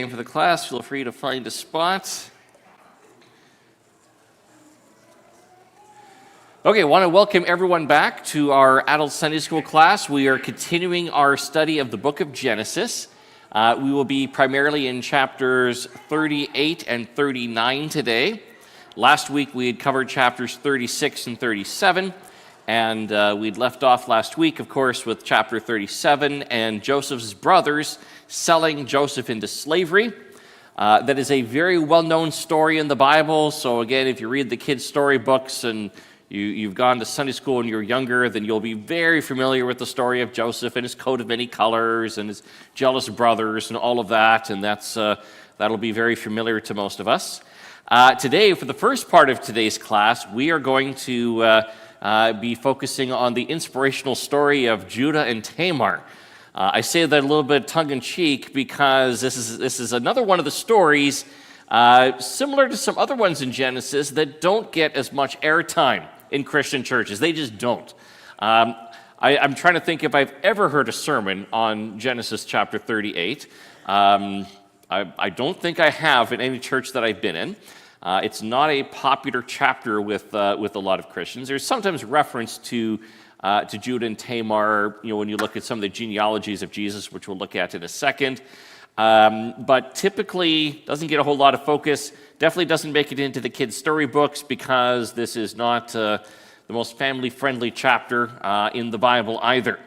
For the class, feel free to find a spot. Okay, I want to welcome everyone back to our Adult Sunday School class. We are continuing our study of the book of Genesis. We will be primarily in chapters 38 and 39 today. Last week we had covered chapters 36 and 37, and we'd left off last week, of course, with chapter 37 and Joseph's brothers selling Joseph into slavery. That is a very well-known story in the Bible. So again, if you read the kids' storybooks and you've gone to Sunday school when you're younger, then you'll be very familiar with the story of Joseph and his coat of many colors and his jealous brothers and all of that. And that'll be very familiar to most of us. Today, for the first part of today's class, we are going to be focusing on the inspirational story of Judah and Tamar. I say that a little bit tongue-in-cheek because this is another one of the stories similar to some other ones in Genesis that don't get as much airtime in Christian churches. They just don't. I'm trying to think if I've ever heard a sermon on Genesis chapter 38. I don't think I have in any church that I've been in. It's not a popular chapter with a lot of Christians. There's sometimes reference to Judah and Tamar, when you look at some of the genealogies of Jesus, which we'll look at in a second. But typically doesn't get a whole lot of focus. Definitely doesn't make it into the kids' storybooks because this is not the most family-friendly chapter in the Bible either.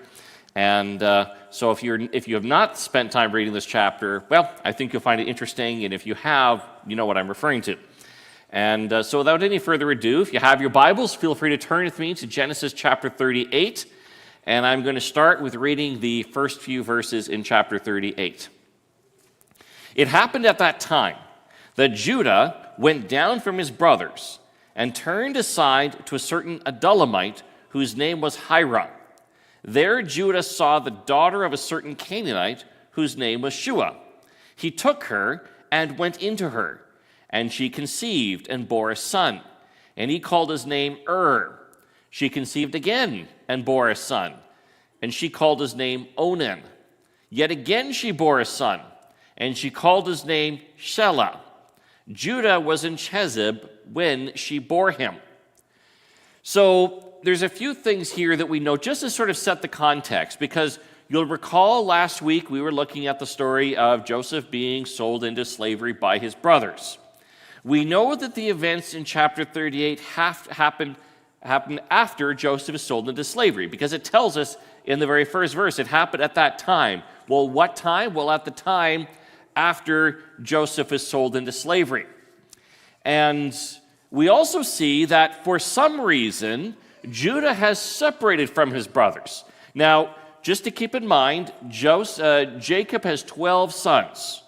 And so if you have not spent time reading this chapter, well, I think you'll find it interesting. And if you have, you know what I'm referring to. And so without any further ado, if you have your Bibles, feel free to turn with me to Genesis chapter 38. And I'm going to start with reading the first few verses in chapter 38. It happened at that time that Judah went down from his brothers and turned aside to a certain Adullamite whose name was Hiram. There Judah saw the daughter of a certain Canaanite whose name was Shua. He took her and went into her. And she conceived and bore a son, and he called his name She conceived again and bore a son, and she called his name Onan. Yet again she bore a son, and she called his name Shelah. Judah was in Chezib when she bore him. So there's a few things here that we know just to sort of set the context, because you'll recall last week we were looking at the story of Joseph being sold into slavery by his brothers. We know that the events in chapter 38 happened after Joseph is sold into slavery, because it tells us in the very first verse it happened at that time. Well, what time? Well, at the time after Joseph is sold into slavery. And we also see that for some reason, Judah has separated from his brothers. Now, just to keep in mind, Jacob has 12 sons.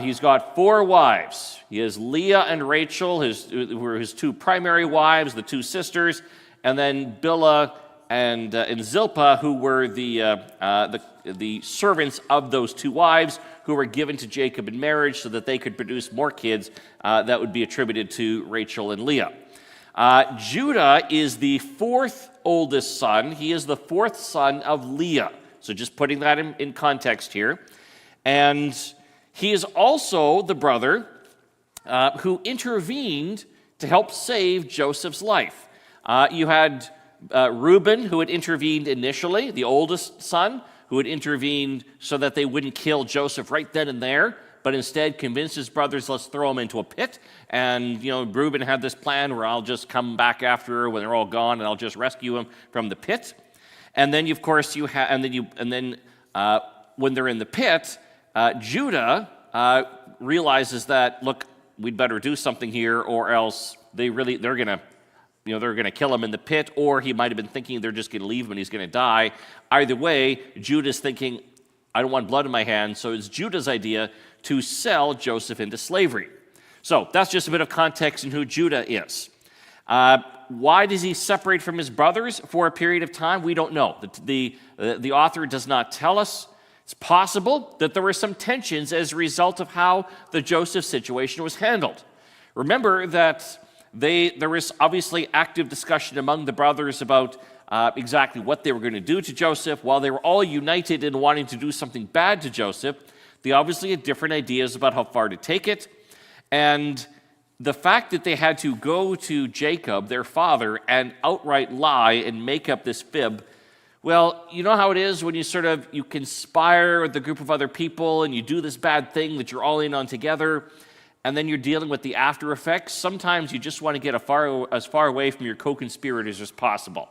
He's got 4 wives. He has Leah and Rachel, who were his 2 primary wives, the 2 sisters, and then Bilhah and Zilpah, who were the servants of those 2 wives, who were given to Jacob in marriage so that they could produce more kids that would be attributed to Rachel and Leah. Judah is the 4th oldest son. He is the 4th son of Leah. So just putting that in context here. And he is also the brother who intervened to help save Joseph's life. You had Reuben, who had intervened initially, the oldest son, who had intervened so that they wouldn't kill Joseph right then and there, but instead convinced his brothers, let's throw him into a pit. And, Reuben had this plan where I'll just come back after when they're all gone and I'll just rescue him from the pit. And then, of course, when they're in the pit, Judah realizes that, look, we'd better do something here, or else they're gonna kill him in the pit, or he might have been thinking they're just gonna leave him and he's gonna die. Either way, Judah's thinking, I don't want blood in my hands, so it's Judah's idea to sell Joseph into slavery. So that's just a bit of context in who Judah is. Why does he separate from his brothers for a period of time? We don't know. The author does not tell us. It's possible that there were some tensions as a result of how the Joseph situation was handled. Remember that there was obviously active discussion among the brothers about exactly what they were going to do to Joseph. While they were all united in wanting to do something bad to Joseph, They obviously had different ideas about how far to take it. And the fact that they had to go to Jacob, their father, and outright lie and make up this fib, well, you know how it is when you conspire with a group of other people and you do this bad thing that you're all in on together, and then you're dealing with the after effects. Sometimes you just want to get as far away from your co-conspirators as possible.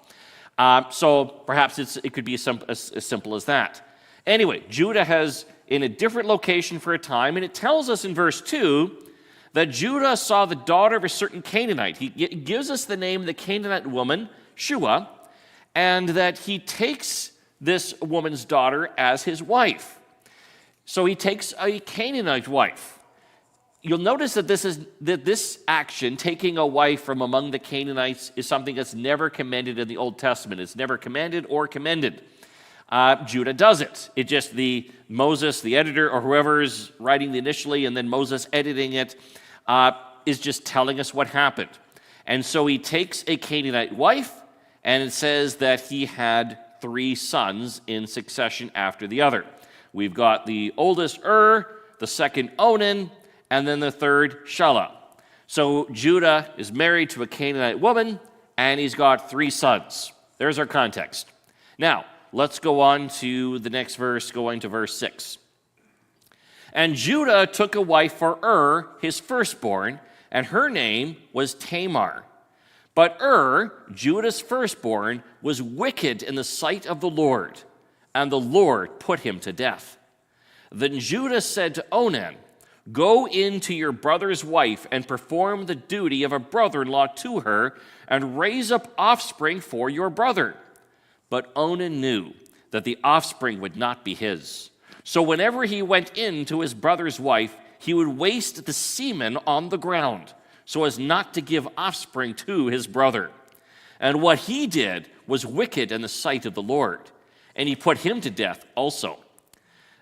So perhaps it could be as simple as that. Anyway, Judah is in a different location for a time, and it tells us in verse 2 that Judah saw the daughter of a certain Canaanite. He gives us the name of the Canaanite woman, Shua, and that he takes this woman's daughter as his wife. So he takes a Canaanite wife. You'll notice that this action, taking a wife from among the Canaanites, is something that's never commended in the Old Testament. It's never commanded or commended. Judah does it. It just Moses, the editor, or whoever is writing initially, and then Moses editing it, is just telling us what happened. And so he takes a Canaanite wife, and it says that he had 3 sons in succession after the other. We've got the oldest the second Onan, and then the third Shelah. So Judah is married to a Canaanite woman, and he's got 3 sons. There's our context. Now, let's go on to the next verse, going to verse 6. And Judah took a wife for his firstborn, and her name was Tamar. But Judah's firstborn, was wicked in the sight of the Lord, and the Lord put him to death. Then Judah said to Onan, "Go in to your brother's wife and perform the duty of a brother-in-law to her, and raise up offspring for your brother." But Onan knew that the offspring would not be his. So whenever he went in to his brother's wife, he would waste the semen on the ground, so as not to give offspring to his brother. And what he did was wicked in the sight of the Lord, and he put him to death also.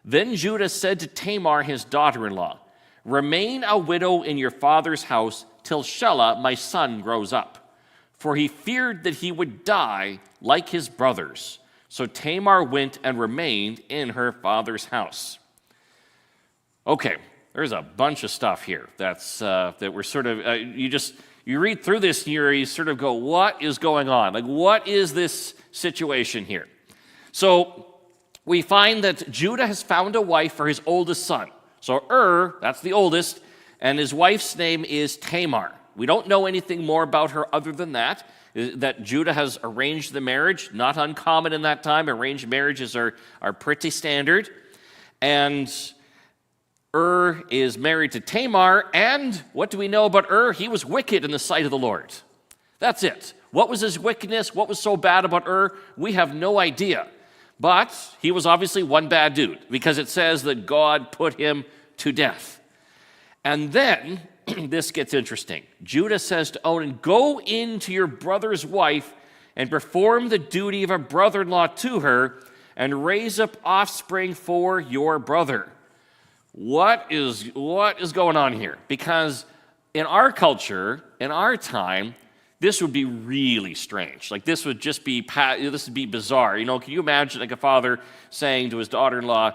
Then Judah said to Tamar, his daughter-in-law, "Remain a widow in your father's house till Shelah, my son, grows up." For he feared that he would die like his brothers. So Tamar went and remained in her father's house. Okay, there's a bunch of stuff here that we're sort of, you read through this here, you sort of go, what is going on? Like, what is this situation here? So we find that Judah has found a wife for his oldest son. So that's the oldest, and his wife's name is Tamar. We don't know anything more about her other than that Judah has arranged the marriage, not uncommon in that time. Arranged marriages are pretty standard. And is married to Tamar, and what do we know about He was wicked in the sight of the Lord. That's it. What was his wickedness? What was so bad about We have no idea. But he was obviously one bad dude, because it says that God put him to death. And then, this gets interesting. Judah says to Onan, "Go in to your brother's wife and perform the duty of a brother-in-law to her, and raise up offspring for your brother." What is going on here? Because in our culture, in our time, this would be really strange. Like, this would be bizarre. Can you imagine like a father saying to his daughter-in-law,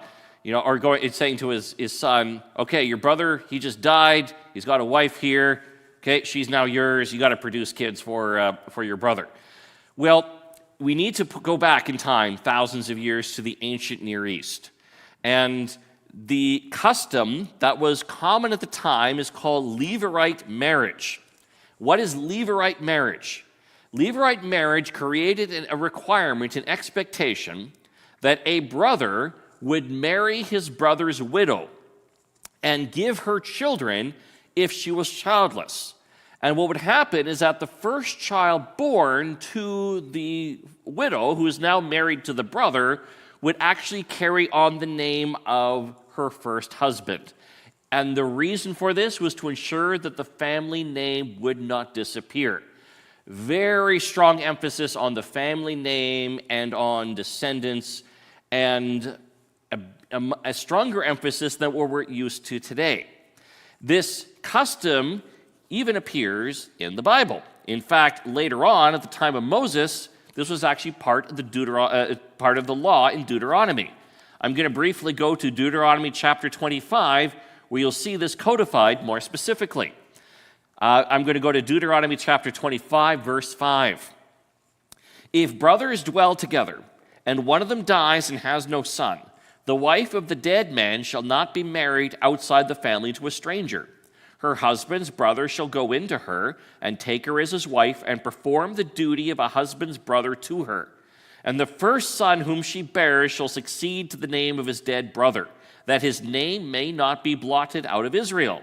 saying to his son, "Okay, your brother, he just died. He's got a wife here. Okay, she's now yours. You got to produce kids for your brother." Well, we need to go back in time thousands of years to the ancient Near East. And the custom that was common at the time is called Levirate marriage. What is Levirate marriage? Levirate marriage created a requirement, an expectation that a brother would marry his brother's widow and give her children if she was childless. And what would happen is that the first child born to the widow, who is now married to the brother, would actually carry on the name of her first husband. And the reason for this was to ensure that the family name would not disappear. Very strong emphasis on the family name and on descendants, and a stronger emphasis than what we're used to today. This custom even appears in the Bible. In fact, later on, at the time of Moses, this was actually part of the law in Deuteronomy. I'm going to briefly go to Deuteronomy chapter 25, where you'll see this codified more specifically. I'm going to go to Deuteronomy chapter 25, verse 5. If brothers dwell together, and one of them dies and has no son, the wife of the dead man shall not be married outside the family to a stranger. Her husband's brother shall go in to her and take her as his wife and perform the duty of a husband's brother to her. And the first son whom she bears shall succeed to the name of his dead brother, that his name may not be blotted out of Israel.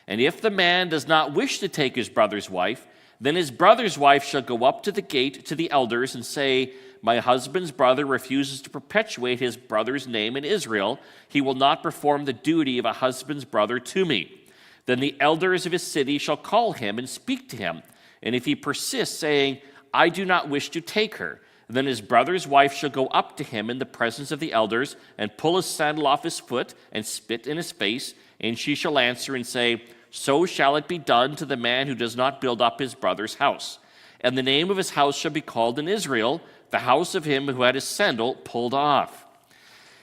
And if the man does not wish to take his brother's wife, then his brother's wife shall go up to the gate to the elders and say, my husband's brother refuses to perpetuate his brother's name in Israel. He will not perform the duty of a husband's brother to me. Then the elders of his city shall call him and speak to him. And if he persists, saying, I do not wish to take her, then his brother's wife shall go up to him in the presence of the elders and pull his sandal off his foot and spit in his face. And she shall answer and say, so shall it be done to the man who does not build up his brother's house. And the name of his house shall be called in Israel, the house of him who had his sandal pulled off.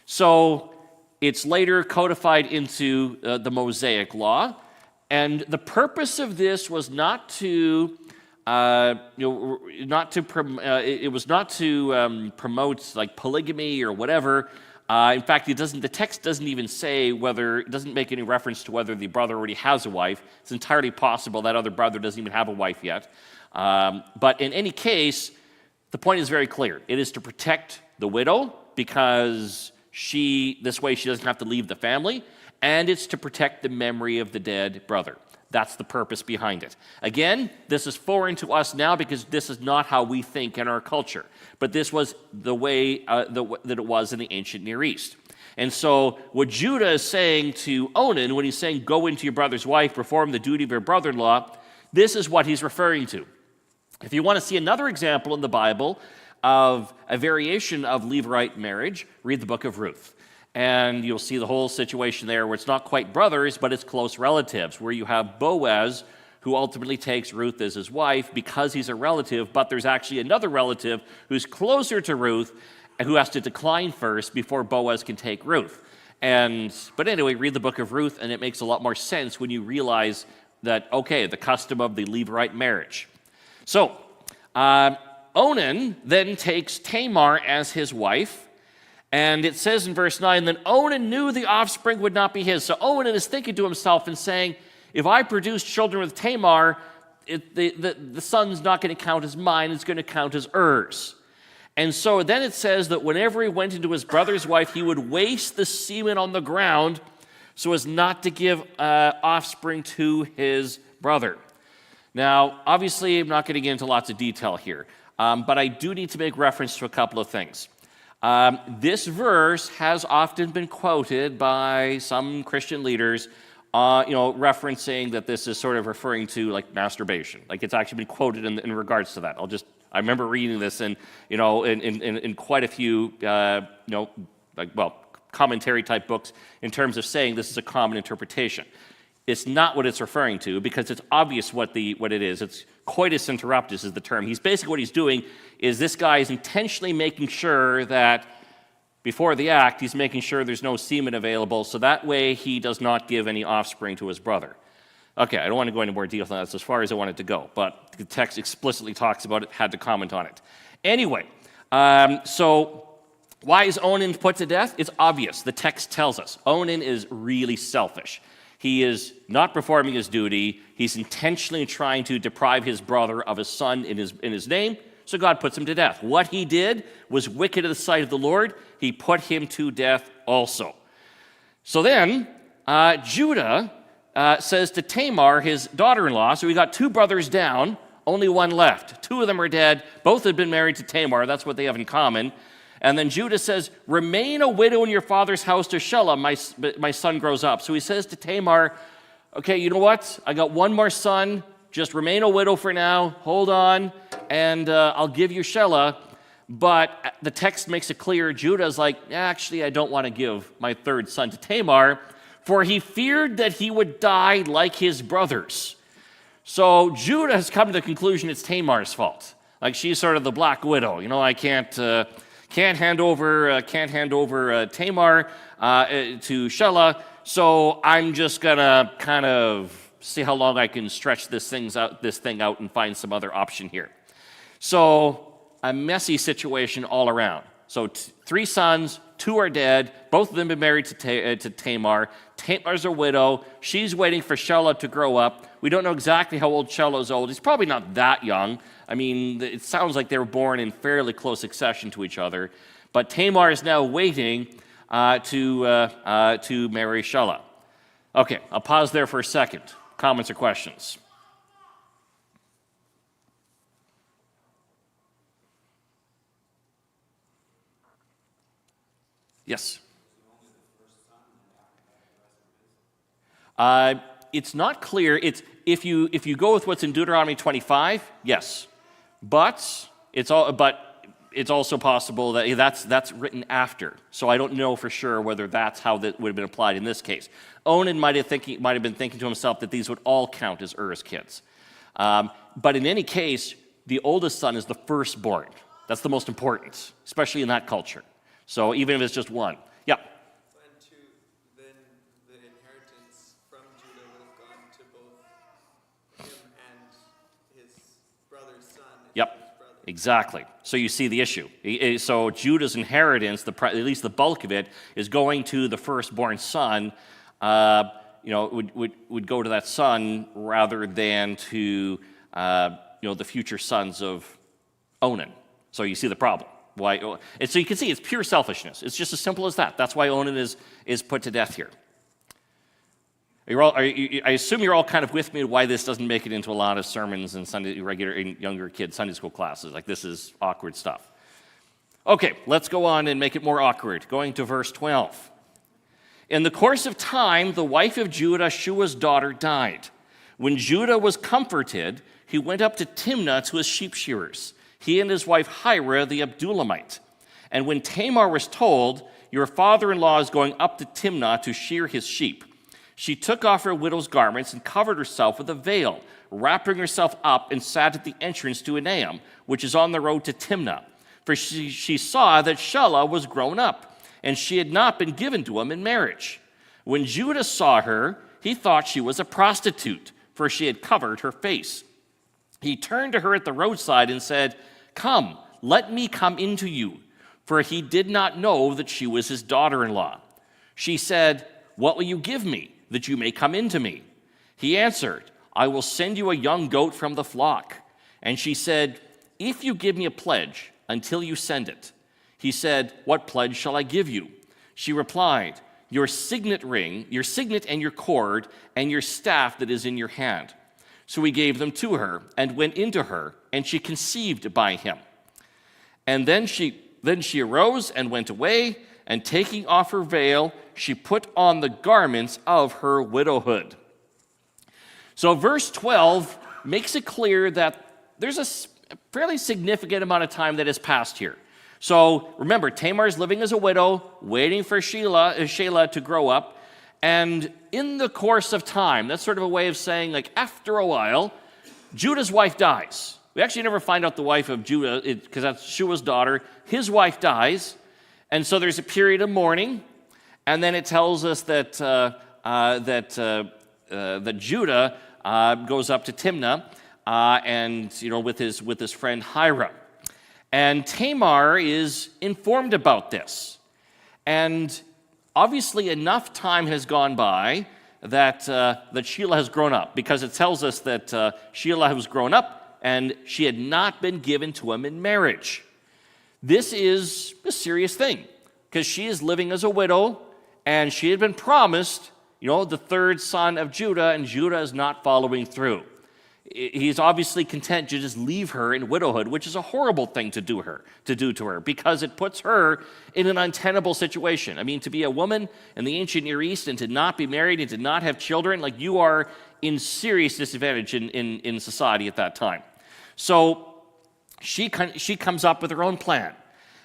So it's later codified into the Mosaic law. And the purpose of this was not to, promote like polygamy or whatever. In fact, the text doesn't even say it doesn't make any reference to whether the brother already has a wife. It's entirely possible that other brother doesn't even have a wife yet. But in any case, the point is very clear. It is to protect the widow because this way she doesn't have to leave the family. And it's to protect the memory of the dead brother. That's the purpose behind it. Again, this is foreign to us now because this is not how we think in our culture. But this was the way that it was in the ancient Near East. And so what Judah is saying to Onan when he's saying, go into your brother's wife, perform the duty of your brother-in-law, this is what he's referring to. If you want to see another example in the Bible of a variation of Levirate marriage, read the book of Ruth. And you'll see the whole situation there where it's not quite brothers, but it's close relatives, where you have Boaz, who ultimately takes Ruth as his wife because he's a relative, but there's actually another relative who's closer to Ruth and who has to decline first before Boaz can take Ruth. But anyway, read the book of Ruth, and it makes a lot more sense when you realize that, okay, the custom of the Levirate marriage. So, Onan then takes Tamar as his wife. And it says in verse 9, then Onan knew the offspring would not be his. So Onan is thinking to himself and saying, if I produce children with Tamar, the son's not going to count as mine, it's going to count as Er's. And so then it says that whenever he went into his brother's wife, he would waste the semen on the ground so as not to give offspring to his brother. Now, obviously, I'm not going to get into lots of detail here, but I do need to make reference to a couple of things. This verse has often been quoted by some Christian leaders, referencing that this is sort of referring to like masturbation. Like it's actually been quoted in regards to that. I remember reading this in quite a few, commentary type books in terms of saying this is a common interpretation. It's not what it's referring to because it's obvious what it is. It's coitus interruptus is the term. What he's doing is this guy is intentionally making sure that before the act, he's making sure there's no semen available, so that way he does not give any offspring to his brother. Okay, I don't want to go into more detail on that. That's as far as I wanted to go, but the text explicitly talks about it, had to comment on it. Anyway, so why is Onan put to death? It's obvious. The text tells us. Onan is really selfish. He is not performing his duty. He's intentionally trying to deprive his brother of his son in his name, so God puts him to death. What he did was wicked in the sight of the Lord. He put him to death also. So then, Judah says to Tamar, his daughter-in-law, so we got two brothers down, only one left. Two of them are dead. Both have been married to Tamar. That's what they have in common. And then Judah says, remain a widow in your father's house till Shelah, my son grows up. So he says to Tamar, okay, you know what? I got one more son. Just remain a widow for now. Hold on, and I'll give you Shelah. But the text makes it clear, Judah's like, actually, I don't want to give my third son to Tamar, for he feared that he would die like his brothers. So Judah has come to the conclusion it's Tamar's fault. Like she's sort of the black widow. I can't Can't hand over Tamar to Shelah, so I'm just gonna kind of see how long I can stretch this thing out and find some other option here. So a messy situation all around. So 3 sons, 2 are dead. Both of them been married to Tamar. Tamar's a widow. She's waiting for Shelah to grow up. We don't know exactly how old Shelah's old. He's probably not that young. I mean, it sounds like they were born in fairly close succession to each other. But Tamar is now waiting to marry Shelah. Okay, I'll pause there for a second. Comments or questions? Yes? It's not clear. If you go with what's in Deuteronomy 25, yes, but it's also possible that that's written after. So I don't know for sure whether that's how that would have been applied in this case. Onan might have been thinking to himself that these would all count as Ur's kids. But in any case, the oldest son is the firstborn. That's the most important, especially in that culture. So even if it's just one, yeah. Then the inheritance from Judah would have gone to both him and his brother's son. Yep, exactly. So you see the issue. So Judah's inheritance, at least the bulk of it, is going to the firstborn son. Would go to that son rather than to the future sons of Onan. So you see the problem. Why? And so you can see it's pure selfishness. It's just as simple as that. That's why Onan is put to death here. I assume you're all kind of with me why this doesn't make it into a lot of sermons and younger kids Sunday school classes. Like, this is awkward stuff. Okay, let's go on and make it more awkward. Going to verse 12. In the course of time, the wife of Judah, Shua's daughter, died. When Judah was comforted, he went up to Timnah to his sheep shearers, he and his wife Hira the Abdullamite. And when Tamar was told, your father-in-law is going up to Timnah to shear his sheep, she took off her widow's garments and covered herself with a veil, wrapping herself up, and sat at the entrance to Enaim, which is on the road to Timnah. For she saw that Shelah was grown up, and she had not been given to him in marriage. When Judah saw her, he thought she was a prostitute, for she had covered her face. He turned to her at the roadside and said, come, let me come into you, for he did not know that she was his daughter-in-law. She said, what will you give me, that you may come into me? He answered, I will send you a young goat from the flock. And she said, if you give me a pledge until you send it. He said, what pledge shall I give you? She replied, your signet ring, your signet and your cord, and your staff that is in your hand. So he gave them to her and went into her, and she conceived by him. And then she arose and went away, and taking off her veil, she put on the garments of her widowhood. So verse 12 makes it clear that there's a fairly significant amount of time that has passed here. So remember, Tamar is living as a widow, waiting for Shelah to grow up. And in the course of time, that's sort of a way of saying, like, after a while, Judah's wife dies. We actually never find out the wife of Judah, because that's Shua's daughter. His wife dies, and so there's a period of mourning, and then it tells us that Judah goes up to Timnah, and with his friend Hira, and Tamar is informed about this, and obviously, enough time has gone by that Shelah has grown up, because it tells us that Shelah has grown up and she had not been given to him in marriage. This is a serious thing, because she is living as a widow, and she had been promised, the third son of Judah, and Judah is not following through. He's obviously content to just leave her in widowhood, which is a horrible thing to do to her, because it puts her in an untenable situation. I mean, to be a woman in the ancient Near East and to not be married and to not have children, like, you are in serious disadvantage in society at that time. So she comes up with her own plan,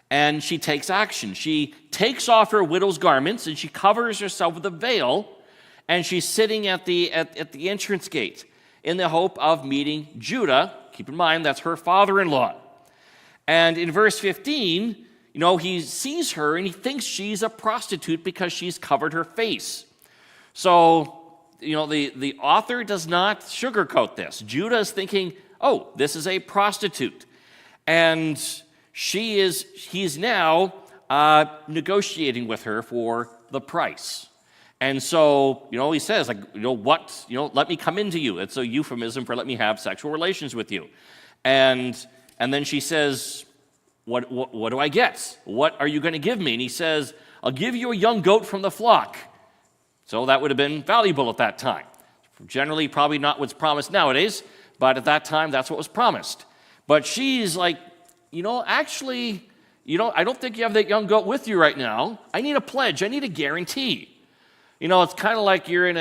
and she takes action. She takes off her widow's garments, and she covers herself with a veil, and she's sitting at the entrance gate, in the hope of meeting Judah. Keep in mind, that's her father-in-law. And in verse 15, he sees her and he thinks she's a prostitute because she's covered her face. So, the author does not sugarcoat this. Judah is thinking, oh, this is a prostitute. And he's now negotiating with her for the price. And so, he says, let me come into you. It's a euphemism for let me have sexual relations with you. And then she says, what do I get? What are you going to give me? And he says, I'll give you a young goat from the flock. So that would have been valuable at that time. Generally, probably not what's promised nowadays, but at that time, that's what was promised. But she's like, actually, I don't think you have that young goat with you right now. I need a pledge. I need a guarantee. It's kind of like you're in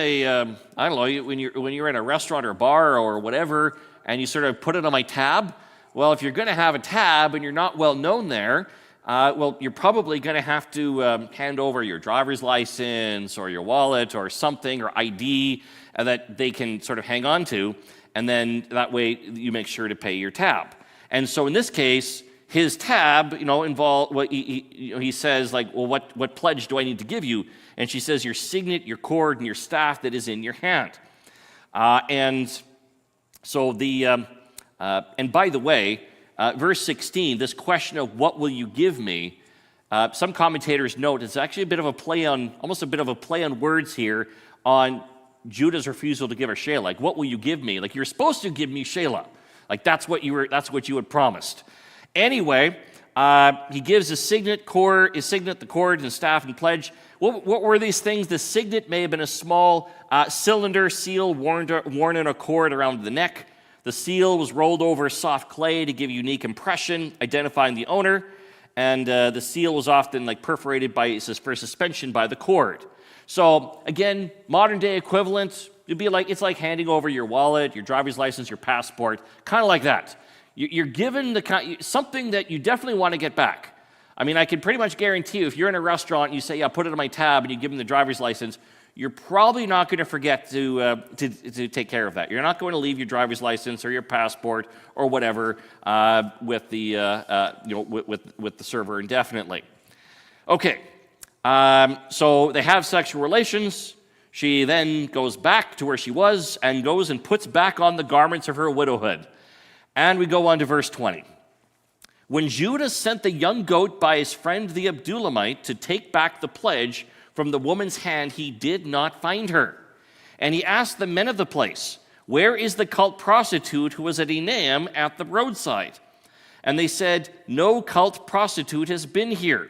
when you're in a restaurant or bar or whatever, and you sort of put it on my tab. Well, if you're going to have a tab and you're not well known there, you're probably going to have to hand over your driver's license or your wallet or something or ID that they can sort of hang on to, and then that way you make sure to pay your tab. And so in this case, his tab, involved. He says like, well, what pledge do I need to give you? And she says your signet, your cord, and your staff that is in your hand. And by the way, verse 16, this question of what will you give me, some commentators note it's actually almost a bit of a play on words here on Judah's refusal to give her Shelah. Like, what will you give me? Like, you're supposed to give me Shelah. Like, that's what you had promised. Anyway, he gives his signet, the cord, and staff and pledge. What were these things? The signet may have been a small cylinder seal worn in a cord around the neck. The seal was rolled over soft clay to give a unique impression, identifying the owner. And the seal was often perforated for suspension by the cord. So again, modern day equivalent, it's like handing over your wallet, your driver's license, your passport, kind of like that. You're given something that you definitely want to get back. I mean, I can pretty much guarantee you, if you're in a restaurant and you say, yeah, put it on my tab, and you give them the driver's license, you're probably not going to forget to take care of that. You're not going to leave your driver's license or your passport or whatever with the server indefinitely. Okay, so they have sexual relations. She then goes back to where she was and goes and puts back on the garments of her widowhood. And we go on to verse 20. When Judah sent the young goat by his friend the Abdullamite to take back the pledge from the woman's hand, he did not find her. And he asked the men of the place, where is the cult prostitute who was at Enaim at the roadside? And they said, no cult prostitute has been here.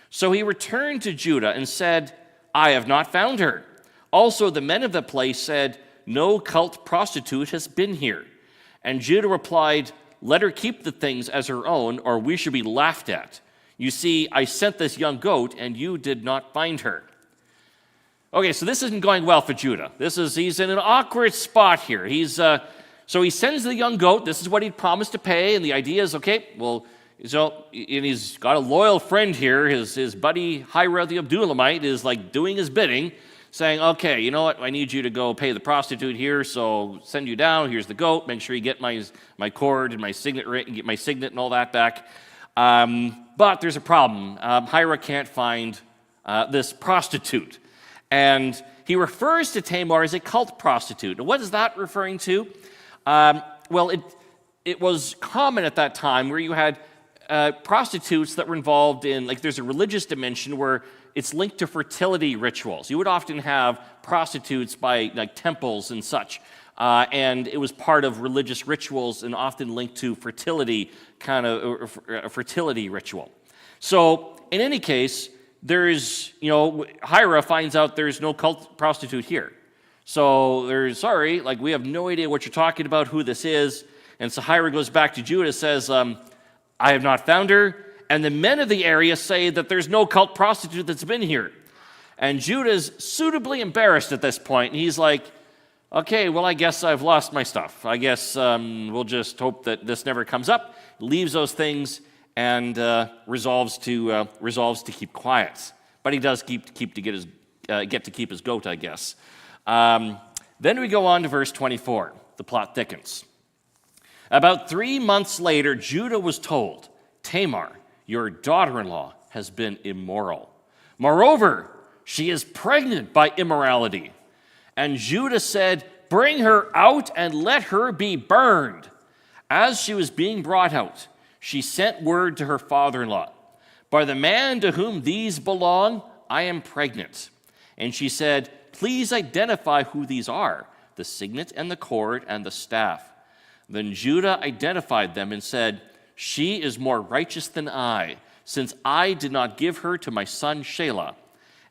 So he returned to Judah and said, I have not found her. Also the men of the place said, no cult prostitute has been here. And Judah replied, let her keep the things as her own, or we should be laughed at. You see, I sent this young goat, and you did not find her. Okay, so this isn't going well for Judah. He's in an awkward spot here. So he sends the young goat. This is what he'd promised to pay, and the idea is, okay, well, and he's got a loyal friend here. His buddy Hira the Abdullamite is doing his bidding, saying, okay, you know what, I need you to go pay the prostitute here, so send you down, here's the goat, make sure you get my cord and my signet ring, get my signet and all that back. But there's a problem. Hira can't find this prostitute. And he refers to Tamar as a cult prostitute. And what is that referring to? Well, it was common at that time where you had prostitutes that were involved in, there's a religious dimension where it's linked to fertility rituals. You would often have prostitutes by temples and such, and it was part of religious rituals and often linked to fertility, kind of a fertility ritual. So in any case, there's, Hira finds out there's no cult prostitute here. So we have no idea what you're talking about, who this is. And so Hira goes back to Judah, says, I have not found her. And the men of the area say that there's no cult prostitute that's been here. And Judah's suitably embarrassed at this point. And he's like, okay, well, I guess I've lost my stuff. I guess we'll just hope that this never comes up. Leaves those things and resolves to keep quiet. But he does get to keep his goat, I guess. Then we go on to verse 24. The plot thickens. About 3 months later, Judah was told, Tamar, your daughter-in-law has been immoral. Moreover, she is pregnant by immorality. And Judah said, bring her out and let her be burned. As she was being brought out, she sent word to her father-in-law, by the man to whom these belong, I am pregnant. And she said, please identify who these are, the signet and the cord and the staff. Then Judah identified them and said, she is more righteous than I, since I did not give her to my son Shelah.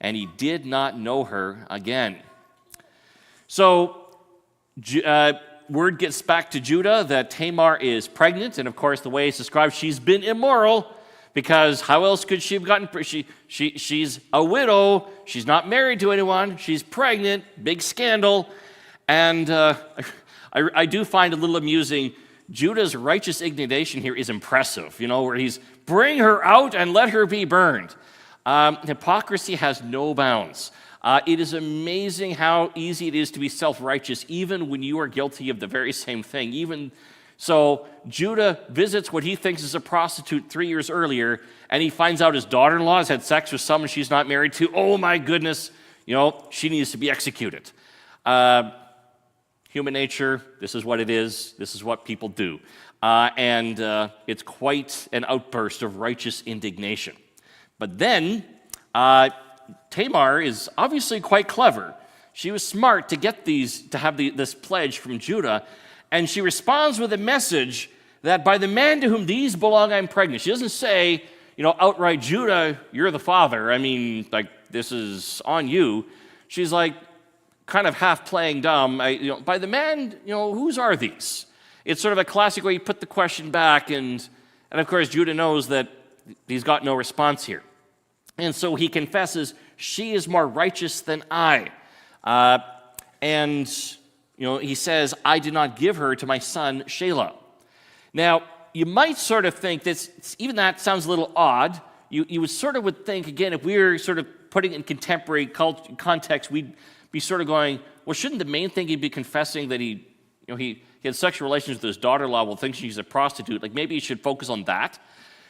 And he did not know her again. So, word gets back to Judah that Tamar is pregnant, and of course, the way it's described, she's been immoral, because how else could she have gotten she's a widow, she's not married to anyone, she's pregnant, big scandal, and I do find a little amusing, Judah's righteous indignation here is impressive, where he's, bring her out and let her be burned. Hypocrisy has no bounds. It is amazing how easy it is to be self-righteous, even when you are guilty of the very same thing. Even so, Judah visits what he thinks is a prostitute 3 years earlier, and he finds out his daughter-in-law has had sex with someone she's not married to. Oh my goodness, she needs to be executed. Human nature, this is what it is. This is what people do. And it's quite an outburst of righteous indignation. But then, Tamar is obviously quite clever. She was smart to have this pledge from Judah, and she responds with a message that by the man to whom these belong, I'm pregnant. She doesn't say, outright, Judah, you're the father. I mean, this is on you. She's like, kind of half playing dumb. By the man, whose are these? It's sort of a classic way you put the question back, and of course, Judah knows that he's got no response here. And so he confesses, she is more righteous than I. He says, I did not give her to my son Shelah. Now, you might sort of think even that sounds a little odd. You would think, again, if we were sort of putting it in contemporary context, we'd be sort of going, well, shouldn't the main thing he'd be confessing that he had sexual relations with his daughter-in-law while thinking she's a prostitute? Like maybe he should focus on that.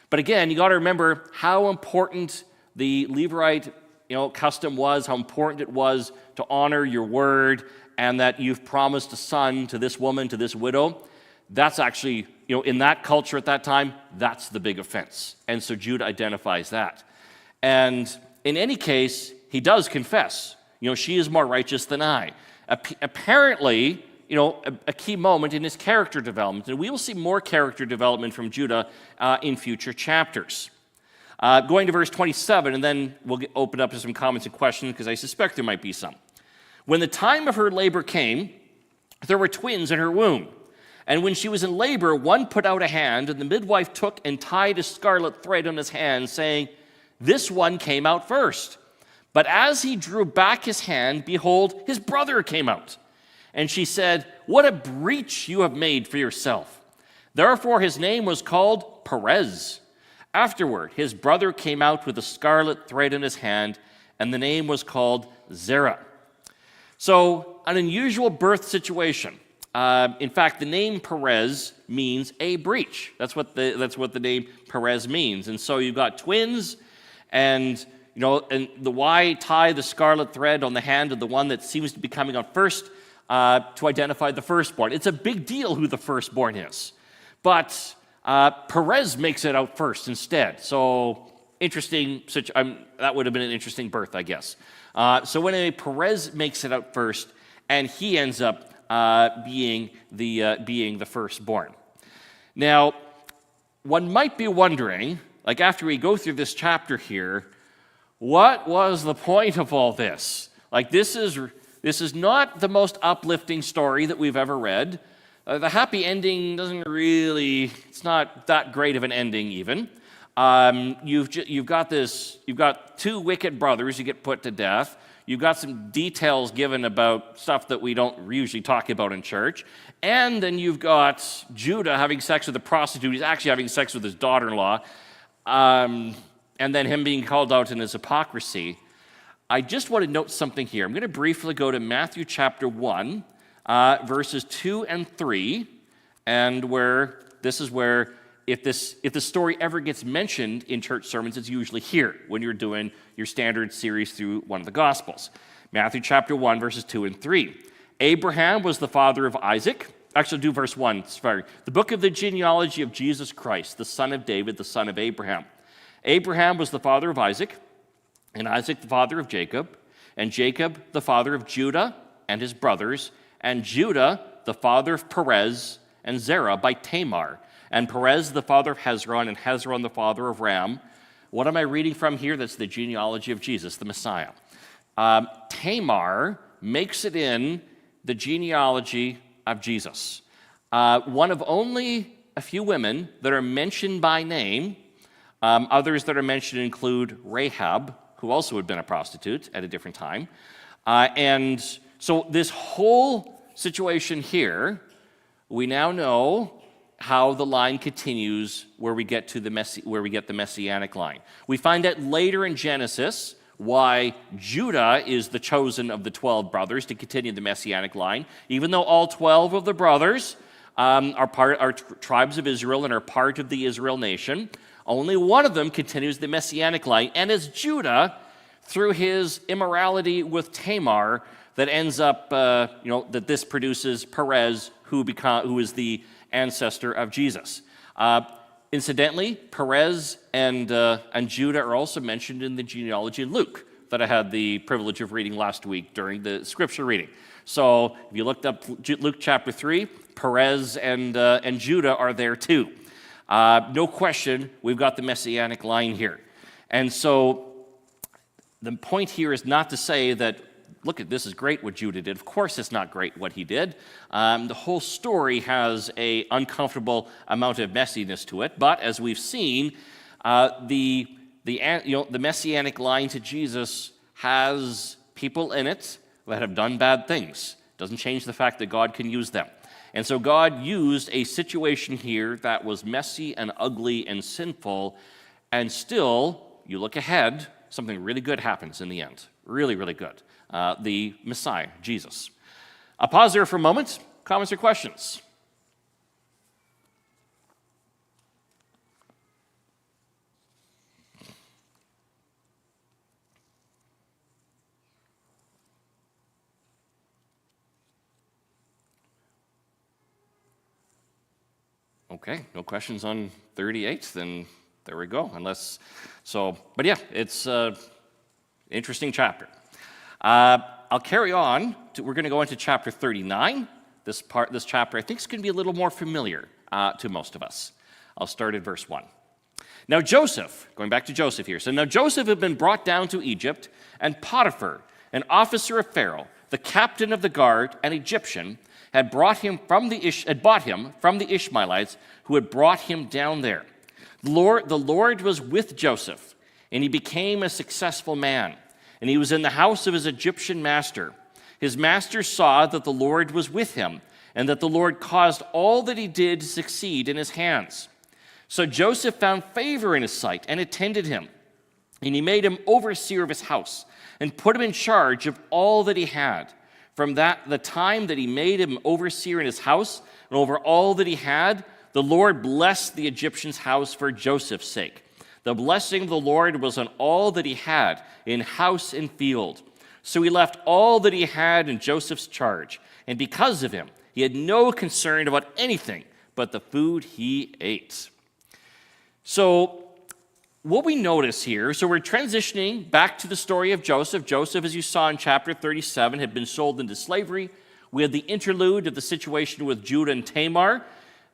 But again, you got to remember how important the Levirate custom was, how important it was to honor your word, and that you've promised a son to this woman, to this widow. That's actually, in that culture at that time, that's the big offense. And so Judah identifies that. And in any case, he does confess, she is more righteous than I. Apparently, a key moment in his character development. And we will see more character development from Judah in future chapters. Going to verse 27, and then we'll open up to some comments and questions, because I suspect there might be some. When the time of her labor came, there were twins in her womb. And when she was in labor, one put out a hand, and the midwife took and tied a scarlet thread on his hand, saying, this one came out first. But as he drew back his hand, behold, his brother came out. And she said, what a breach you have made for yourself. Therefore his name was called Perez. Afterward, his brother came out with a scarlet thread in his hand, and the name was called Zerah. So, an unusual birth situation. In fact, the name Perez means a breach. That's what the name Perez means. And so you've got twins, and why tie the scarlet thread on the hand of the one that seems to be coming out first to identify the firstborn. It's a big deal who the firstborn is. But Perez makes it out first instead. So interesting. That would have been an interesting birth, I guess. So anyway, Perez makes it out first, and he ends up being the firstborn. Now, one might be wondering, after we go through this chapter here, what was the point of all this? This is not the most uplifting story that we've ever read. The happy ending it's not that great of an ending even. You've got two wicked brothers who get put to death. You've got some details given about stuff that we don't usually talk about in church. And then you've got Judah having sex with a prostitute. He's actually having sex with his daughter-in-law. And then him being called out in his hypocrisy. I just want to note something here. I'm going to briefly go to Matthew chapter 1, verses 2 and 3, and this is where if the story ever gets mentioned in church sermons, it's usually here when you're doing your standard series through one of the Gospels. Matthew chapter 1, verses 2 and 3. Abraham was the father of Isaac. Actually, do verse 1. Sorry. The book of the genealogy of Jesus Christ, the son of David, the son of Abraham. Abraham was the father of Isaac, and Isaac the father of Jacob, and Jacob the father of Judah and his brothers, and Judah the father of Perez and Zerah by Tamar, and Perez the father of Hezron, and Hezron the father of Ram. What am I reading from here? That's the genealogy of Jesus, the Messiah. Tamar makes it in the genealogy of Jesus. One of only a few women that are mentioned by name. Others that are mentioned include Rahab, who also had been a prostitute at a different time. And so this whole situation here, we now know how the line continues where we get to the messianic line. We find out later in Genesis why Judah is the chosen of the 12 brothers to continue the messianic line, even though all 12 of the brothers are tribes of Israel and are part of the Israel nation. Only one of them continues the messianic line, and it's Judah, through his immorality with Tamar, that ends up, that this produces Perez, who is the ancestor of Jesus. Incidentally, Perez and Judah are also mentioned in the genealogy of Luke that I had the privilege of reading last week during the scripture reading. So if you looked up Luke chapter 3, Perez and Judah are there too. No question, we've got the messianic line here. And so the point here is not to say that, look, this is great what Judah did. Of course it's not great what he did. The whole story has an uncomfortable amount of messiness to it. But as we've seen, the messianic line to Jesus has people in it that have done bad things. Doesn't change the fact that God can use them. And so God used a situation here that was messy and ugly and sinful, and still, you look ahead, something really good happens in the end. Really, really good. The Messiah, Jesus. I'll pause there for a moment. Comments or questions? Okay, no questions on 38, then there we go. But yeah, it's an interesting chapter. I'll carry on. We're going to go into chapter 39. This chapter, I think, is going to be a little more familiar to most of us. I'll start at verse 1. Now Joseph, going back to Joseph here. So now Joseph had been brought down to Egypt, and Potiphar, an officer of Pharaoh, the captain of the guard, an Egyptian, had bought him from the Ishmaelites who had brought him down there. The Lord was with Joseph, and he became a successful man. And he was in the house of his Egyptian master. His master saw that the Lord was with him, and that the Lord caused all that he did to succeed in his hands. So Joseph found favor in his sight and attended him. And he made him overseer of his house, and put him in charge of all that he had. From the time that he made him overseer in his house, and over all that he had, the Lord blessed the Egyptian's house for Joseph's sake. The blessing of the Lord was on all that he had, in house and field. So he left all that he had in Joseph's charge, and because of him, he had no concern about anything but the food he ate. So what we notice here, so we're transitioning back to the story of Joseph. Joseph, as you saw in chapter 37, had been sold into slavery. We had the interlude of the situation with Judah and Tamar.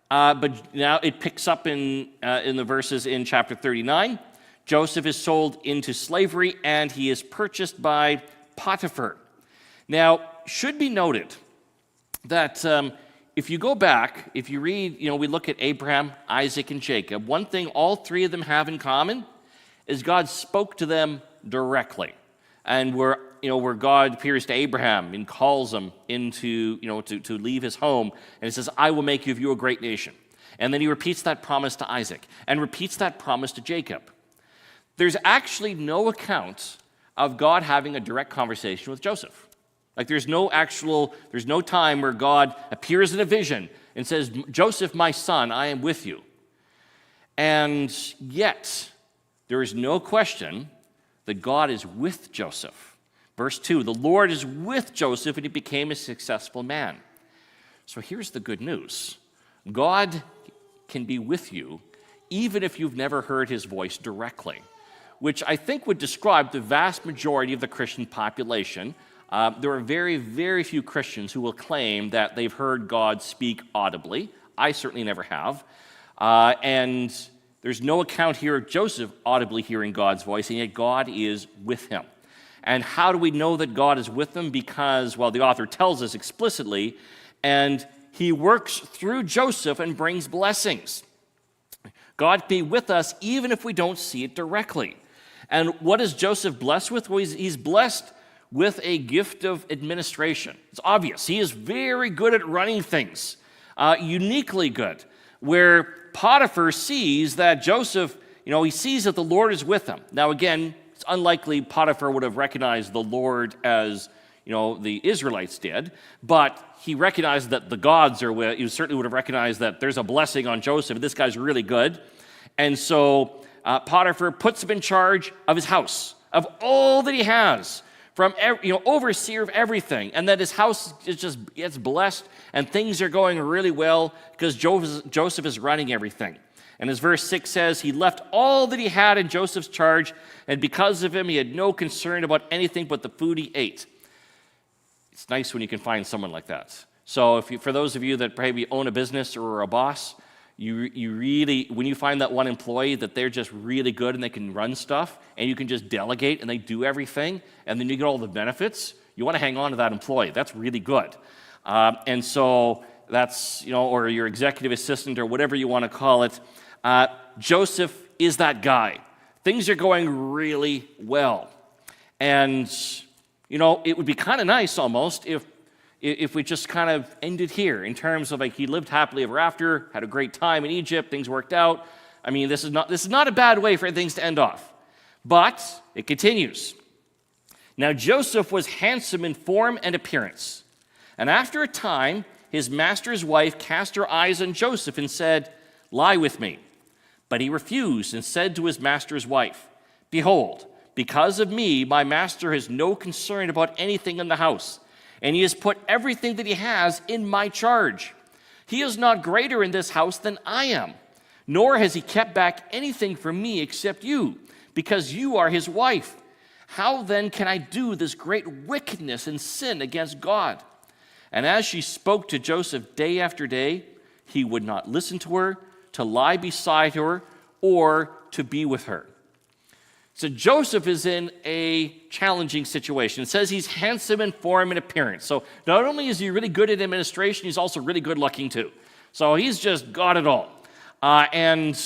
But now it picks up in the verses in chapter 39. Joseph is sold into slavery, and he is purchased by Potiphar. Now, should be noted that if you go back, if you read, we look at Abraham, Isaac, and Jacob, one thing all three of them have in common is God spoke to them directly. And where God appears to Abraham and calls him into, to leave his home, and he says, I will make of you a great nation. And then he repeats that promise to Isaac and repeats that promise to Jacob. There's actually no account of God having a direct conversation with Joseph. Like there's no time where God appears in a vision and says, Joseph, my son, I am with you. And yet, there is no question that God is with Joseph. Verse 2, the Lord is with Joseph, and he became a successful man. So here's the good news. God can be with you even if you've never heard his voice directly, which I think would describe the vast majority of the Christian population. There are very, very few Christians who will claim that they've heard God speak audibly. I certainly never have. And there's no account here of Joseph audibly hearing God's voice, and yet God is with him. And how do we know that God is with them? Because, well, the author tells us explicitly, and he works through Joseph and brings blessings. God be with us even if we don't see it directly. And what is Joseph blessed with? Well, he's blessed with a gift of administration. It's obvious. He is very good at running things, uniquely good, where Potiphar sees that Joseph, he sees that the Lord is with him. Now, again, it's unlikely Potiphar would have recognized the Lord as, the Israelites did, but he recognized that the gods are with, he certainly would have recognized that there's a blessing on Joseph. This guy's really good. And so Potiphar puts him in charge of his house, of all that he has, from overseer of everything, and that his house it's blessed, and things are going really well because Joseph is running everything. And as verse 6 says, he left all that he had in Joseph's charge, and because of him, he had no concern about anything but the food he ate. It's nice when you can find someone like that. So for those of you that maybe own a business or are a boss, you really, when you find that one employee that they're just really good and they can run stuff, and you can just delegate and they do everything, and then you get all the benefits, you want to hang on to that employee. That's really good. And so that's, or your executive assistant or whatever you want to call it. Joseph is that guy. Things are going really well. And, it would be kind of nice almost if we just kind of ended here in terms of he lived happily ever after, had a great time in Egypt, things worked out. I mean, this is not a bad way for things to end off. But it continues. Now Joseph was handsome in form and appearance. And after a time, his master's wife cast her eyes on Joseph and said, "Lie with me." But he refused and said to his master's wife, "Behold, because of me, my master has no concern about anything in the house, and he has put everything that he has in my charge. He is not greater in this house than I am, nor has he kept back anything from me except you, because you are his wife. How then can I do this great wickedness and sin against God?" And as she spoke to Joseph day after day, he would not listen to her, to lie beside her, or to be with her. So Joseph is in a challenging situation. It says he's handsome in form and appearance. So not only is he really good at administration, he's also really good looking too. So he's just got it all. And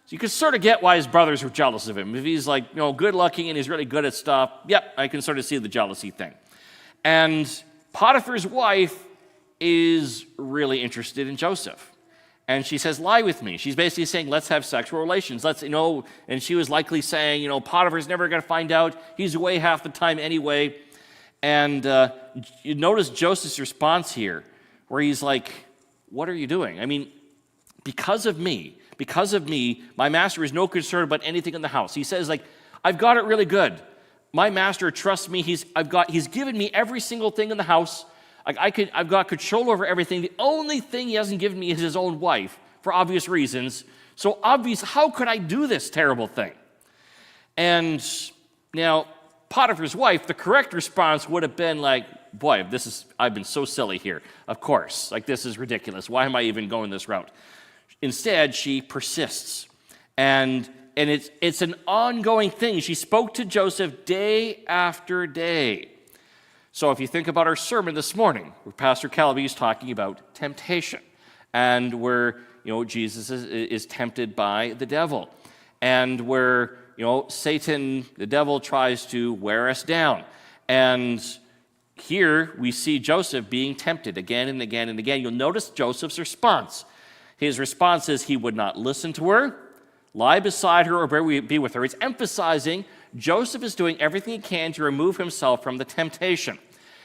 you can sort of get why his brothers were jealous of him. If he's good looking and he's really good at stuff, yep, I can sort of see the jealousy thing. And Potiphar's wife is really interested in Joseph. And she says, "Lie with me." She's basically saying, let's have sexual relations. And she was likely saying, Potiphar's never going to find out. He's away half the time anyway. And you notice Joseph's response here, where he's like, "What are you doing? I mean, because of me, my master has no concern about anything in the house." He says, "I've got it really good. My master trusts me. He's given me every single thing in the house. I've got control over everything. The only thing he hasn't given me is his own wife, for obvious reasons. So obvious, how could I do this terrible thing?" And now, Potiphar's wife, the correct response would have been "Boy, I've been so silly here. Of course, this is ridiculous. Why am I even going this route?" Instead, she persists. And it's an ongoing thing. She spoke to Joseph day after day. So if you think about our sermon this morning, where Pastor Calaby is talking about temptation, and where Jesus is tempted by the devil, and where Satan, the devil, tries to wear us down, and here we see Joseph being tempted again and again and again. You'll notice Joseph's response. His response is he would not listen to her, lie beside her, or be with her. It's emphasizing Joseph is doing everything he can to remove himself from the temptation.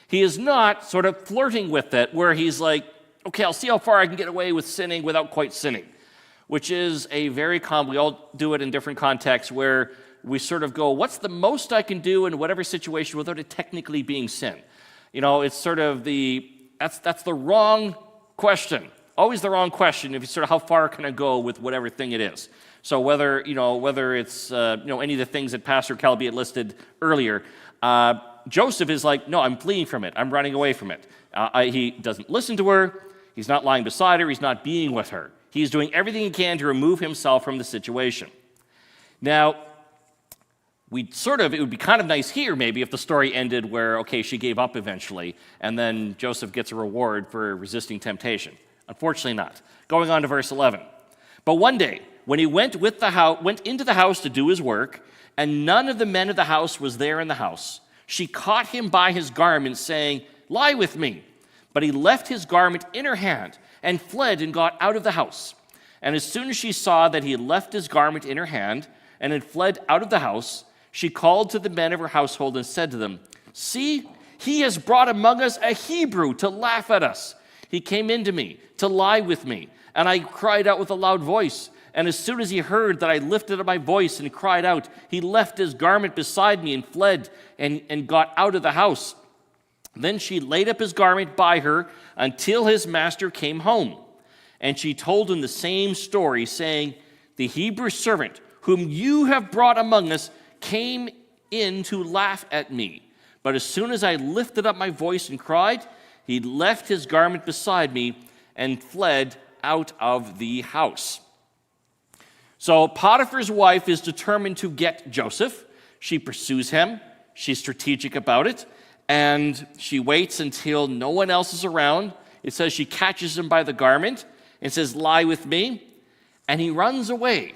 He is not sort of flirting with it, where he's like, "Okay, I'll see how far I can get away with sinning without quite sinning." which is a very common, we all do it in different contexts, where we sort of go, what's the most I can do in whatever situation without it technically being sin? It's sort of that's the wrong question. Always the wrong question if you sort of how far can I go with whatever thing it is. So whether it's any of the things that Pastor Calby had listed earlier, Joseph is like, no, I'm fleeing from it. I'm running away from it. He doesn't listen to her. He's not lying beside her. He's not being with her. He's doing everything he can to remove himself from the situation. Now, it would be kind of nice here maybe if the story ended where, okay, she gave up eventually, and then Joseph gets a reward for resisting temptation. Unfortunately not. Going on to verse 11. But one day, when he went into the house to do his work, and none of the men of the house was there in the house, she caught him by his garment, saying, "Lie with me." But he left his garment in her hand and fled and got out of the house. And as soon as she saw that he had left his garment in her hand and had fled out of the house, she called to the men of her household and said to them, "See, he has brought among us a Hebrew to laugh at us. He came into me to lie with me, and I cried out with a loud voice. And as soon as he heard that I lifted up my voice and cried out, he left his garment beside me and fled and got out of the house. Then she laid up his garment by her until his master came home. And she told him the same story, saying, 'The Hebrew servant whom you have brought among us came in to laugh at me. But as soon as I lifted up my voice and cried, he left his garment beside me and fled out of the house.'" So Potiphar's wife is determined to get Joseph. She pursues him. She's strategic about it. And she waits until no one else is around. It says she catches him by the garment and says, "Lie with me." And he runs away.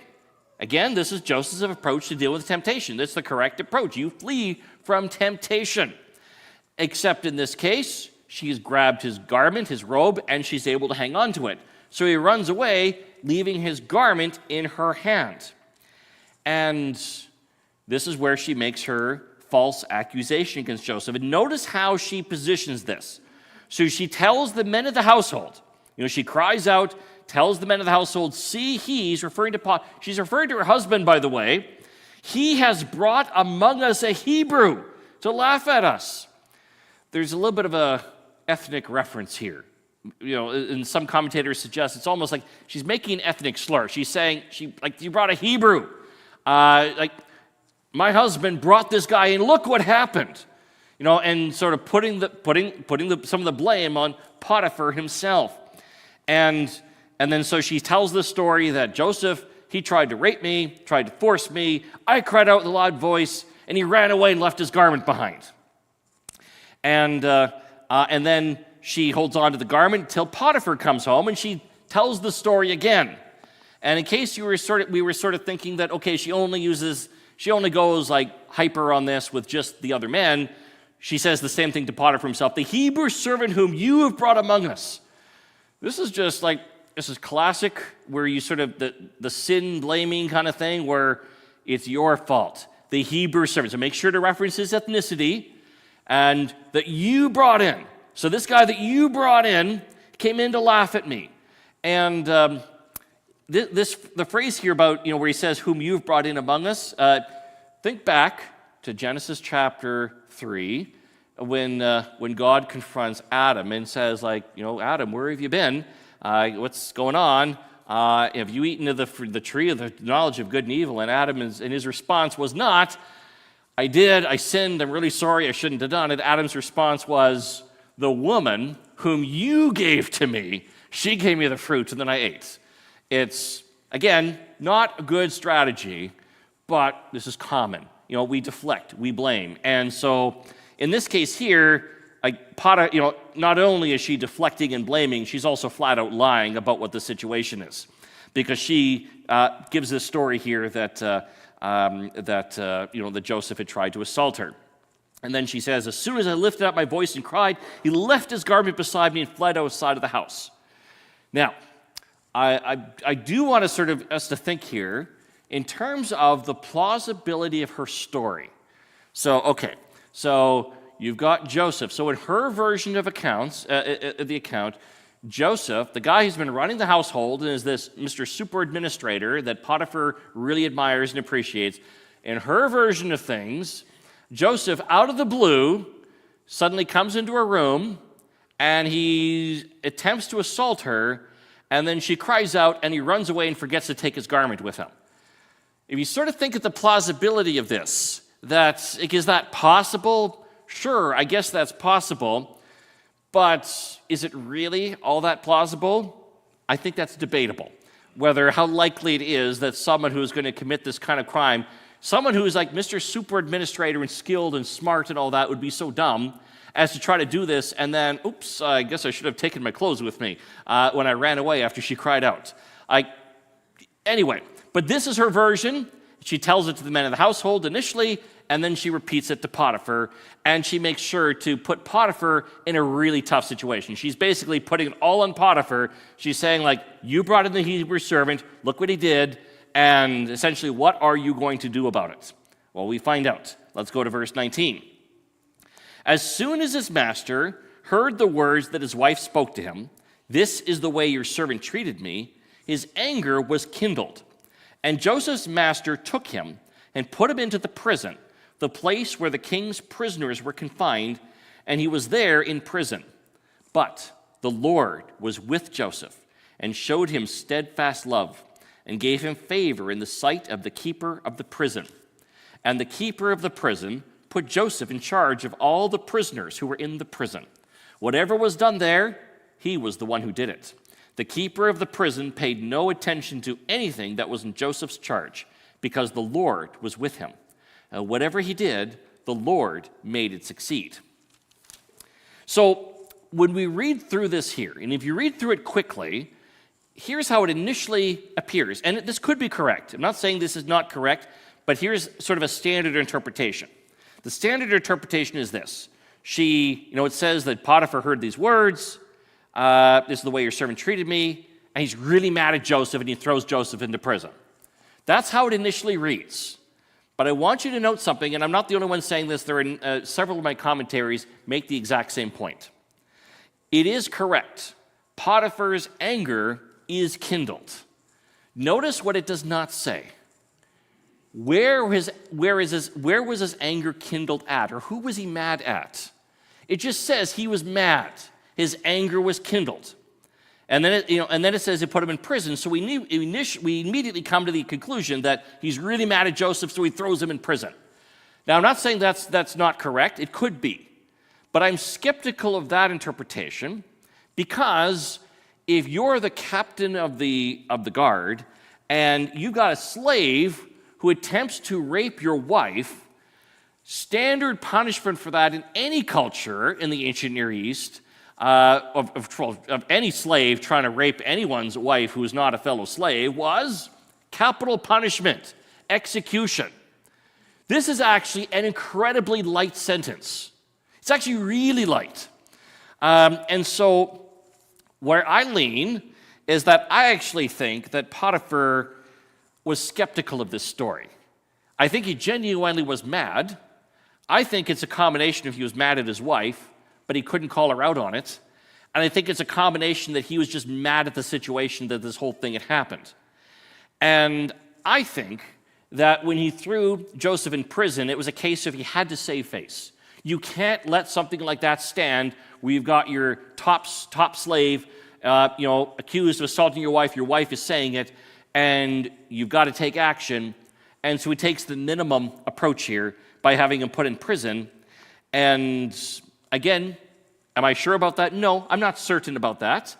Again, this is Joseph's approach to deal with temptation. That's the correct approach. You flee from temptation. Except in this case, she's grabbed his garment, his robe, and she's able to hang on to it. So he runs away, leaving his garment in her hand. And this is where she makes her false accusation against Joseph. And notice how she positions this. So she tells the men of the household, she cries out, tells the men of the household, "See, she's referring to her husband, by the way, he has brought among us a Hebrew to laugh at us." There's a little bit of a ethnic reference here. And some commentators suggest it's almost like she's making an ethnic slur. She's saying, you brought a Hebrew. My husband brought this guy in, look what happened. And sort of putting some of the blame on Potiphar himself. And then so she tells the story that Joseph, he tried to rape me, tried to force me. I cried out with a loud voice, and he ran away and left his garment behind. And then she holds on to the garment until Potiphar comes home, and she tells the story again. And in case we were sort of thinking that, okay, she only goes like hyper on this with just the other men, she says the same thing to Potiphar himself, "The Hebrew servant whom you have brought among us." This is classic, where you sort of, the sin blaming kind of thing, where it's your fault. The Hebrew servant. So make sure to reference his ethnicity, and that you brought in. So this guy that you brought in came in to laugh at me. And the phrase here about, where he says, "whom you've brought in among us," think back to Genesis chapter 3, when God confronts Adam and says, "Adam, where have you been? What's going on? Have you eaten of the tree of the knowledge of good and evil?" And Adam, and his response was not, "I did, I sinned, I'm really sorry, I shouldn't have done it." Adam's response was, "The woman whom you gave to me, she gave me the fruit, and then I ate." It's, again, not a good strategy, but this is common. We deflect, we blame. And so in this case here, not only is she deflecting and blaming, she's also flat out lying about what the situation is. Because she gives this story here that Joseph had tried to assault her. And then she says, "As soon as I lifted up my voice and cried, he left his garment beside me and fled outside of the house." Now, I do want us to think here in terms of the plausibility of her story. So you've got Joseph. So in her version of the account, Joseph, the guy who's been running the household and is this Mr. Super Administrator that Potiphar really admires and appreciates, in her version of things, Joseph, out of the blue, suddenly comes into her room and he attempts to assault her, and then she cries out and he runs away and forgets to take his garment with him. If you sort of think of the plausibility of this, is that possible? Sure, I guess that's possible, but is it really all that plausible? I think that's debatable, how likely it is that someone who is going to commit this kind of crime, someone who is like Mr. Super Administrator and skilled and smart and all that, would be so dumb as to try to do this and then, oops, I guess I should have taken my clothes with me when I ran away after she cried out. Anyway, but this is her version. She tells it to the men of the household initially, and then she repeats it to Potiphar, and she makes sure to put Potiphar in a really tough situation. She's basically putting it all on Potiphar. She's saying, like, you brought in the Hebrew servant, look what he did, and essentially, what are you going to do about it? Well, we find out. Let's go to verse 19. As soon as his master heard the words that his wife spoke to him, "This is the way your servant treated me," his anger was kindled. And Joseph's master took him and put him into the prison, the place where the king's prisoners were confined, and he was there in prison. But the Lord was with Joseph and showed him steadfast love and gave him favor in the sight of the keeper of the prison. And the keeper of the prison put Joseph in charge of all the prisoners who were in the prison. Whatever was done there, he was the one who did it. The keeper of the prison paid no attention to anything that was in Joseph's charge, because the Lord was with him. Whatever he did, the Lord made it succeed. So when we read through this here, and if you read through it quickly, here's how it initially appears. And this could be correct. I'm not saying this is not correct, but here's sort of a standard interpretation. The standard interpretation is this. It says that Potiphar heard these words, "This is the way your servant treated me," and he's really mad at Joseph, and he throws Joseph into prison. That's how it initially reads. But I want you to note something, and I'm not the only one saying this. There are several of my commentaries make the exact same point. It is correct. Potiphar's anger is kindled. Notice what it does not say. Where was his anger kindled at, or who was he mad at? It just says he was mad. His anger was kindled. And then it says it put him in prison, so we immediately come to the conclusion that he's really mad at Joseph, so he throws him in prison. Now, I'm not saying that's not correct. It could be. But I'm skeptical of that interpretation, because if you're the captain of the guard and you got a slave who attempts to rape your wife, standard punishment for that in any culture in the ancient Near East, of any slave trying to rape anyone's wife who is not a fellow slave, was capital punishment, execution. This is actually an incredibly light sentence. It's actually really light. And so where I lean is that I actually think that Potiphar was skeptical of this story. I think he genuinely was mad. I think it's a combination of he was mad at his wife, but he couldn't call her out on it. And I think it's a combination that he was just mad at the situation that this whole thing had happened. And I think that when he threw Joseph in prison, it was a case of he had to save face. You can't let something like that stand where you've got your top slave accused of assaulting your wife is saying it, and you've got to take action. And so he takes the minimum approach here by having him put in prison. And again, am I sure about that? No, I'm not certain about that.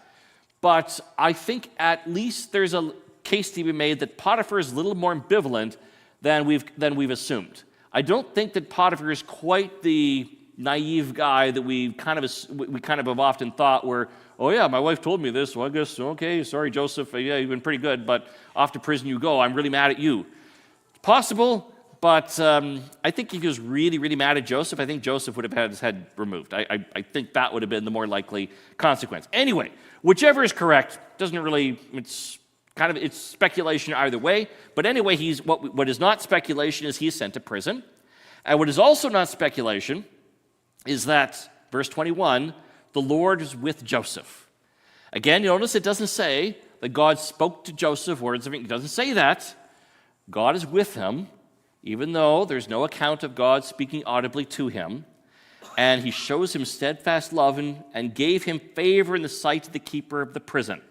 But I think at least there's a case to be made that Potiphar is a little more ambivalent than we've assumed. I don't think that Potiphar is quite the naive guy that we kind of have often thought, where, oh yeah, my wife told me this, well I guess, okay, sorry Joseph, yeah, you've been pretty good, but off to prison you go, I'm really mad at you. Possible, but I think if he was really, really mad at Joseph, I think Joseph would have had his head removed. I think that would have been the more likely consequence. Anyway, whichever is correct, doesn't really, it's speculation either way. But anyway, what is not speculation is he's sent to prison. And what is also not speculation is that, verse 21, the Lord is with Joseph. Again, you notice it doesn't say that God spoke to Joseph words of it. It doesn't say that. God is with him, even though there's no account of God speaking audibly to him. And he shows him steadfast love and gave him favor in the sight of the keeper of the prison.